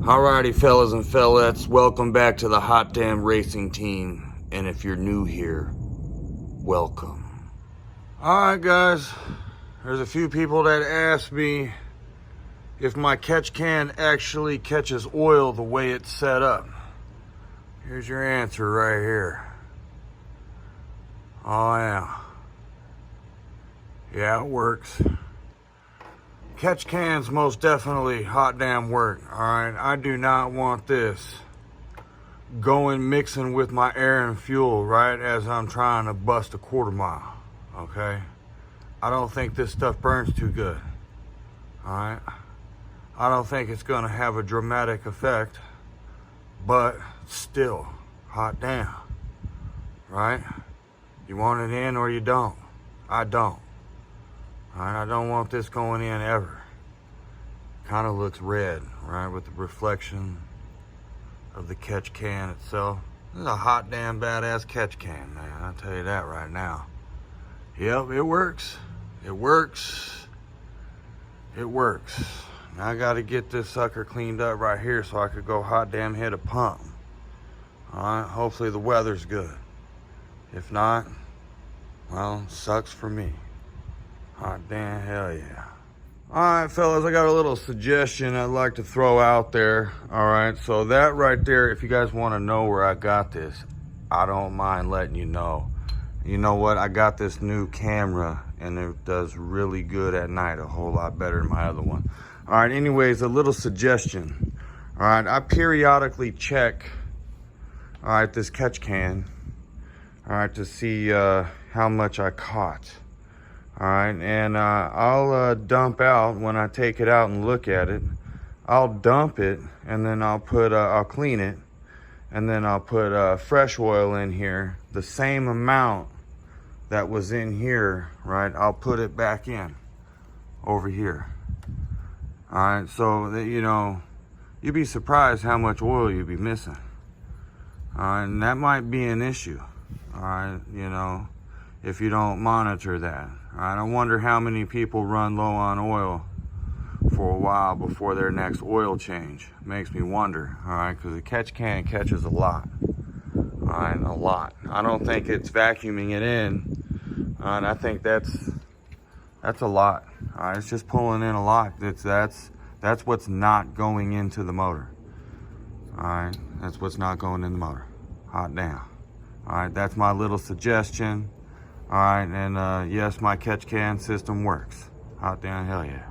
Alrighty, fellas and fellettes, welcome back to the Hot Damn Racing Team. And if you're new here, welcome. Alright guys, there's a few people that asked me if my catch can actually catches oil the way it's set up. Here's your answer right here. Oh yeah. Yeah, it works. Catch cans most definitely hot damn work. Alright, I do not want this going mixing with my air and fuel right as I'm trying to bust a quarter mile. Okay, I don't think this stuff burns too good. Alright, I don't think it's gonna have a dramatic effect, but still hot damn. Right, you want it in or you don't. I don't. Alright, I don't want this going in ever. Kind of looks red, right, with the reflection of the catch can itself. This is a hot damn badass catch can, man. I'll tell you that right now. Yep, it works. It works. It works. Now I gotta get this sucker cleaned up right here so I could go hot damn hit a pump. Alright, hopefully the weather's good. If not, well, sucks for me. Hot damn, hell yeah. Alright fellas, I got a little suggestion I'd like to throw out there. Alright, so that right there, if you guys want to know where I got this, I don't mind letting you know. You know what, I got this new camera and it does really good at night, a whole lot better than my other one. Alright, anyways, a little suggestion. Alright, I periodically check, alright, this catch can, alright, to see how much I caught. Alright, and I'll dump out when I take it out and look at it. I'll dump it and then I'll clean it, and then I'll put fresh oil in here, the same amount that was in here, right? I'll put it back in over here. Alright, so that, you know, you'd be surprised how much oil you'd be missing. Alright, and that might be an issue. Alright, you know, if you don't monitor that. Alright, I wonder how many people run low on oil for a while before their next oil change. Makes me wonder, alright, because the catch can catches a lot. Alright, a lot. I don't think it's vacuuming it in. And I think that's a lot. Alright, it's just pulling in a lot. That's what's not going into the motor. Alright, that's what's not going in the motor. Hot damn. Alright, that's my little suggestion. Alright, and yes, my catch can system works. Hot damn, hell yeah.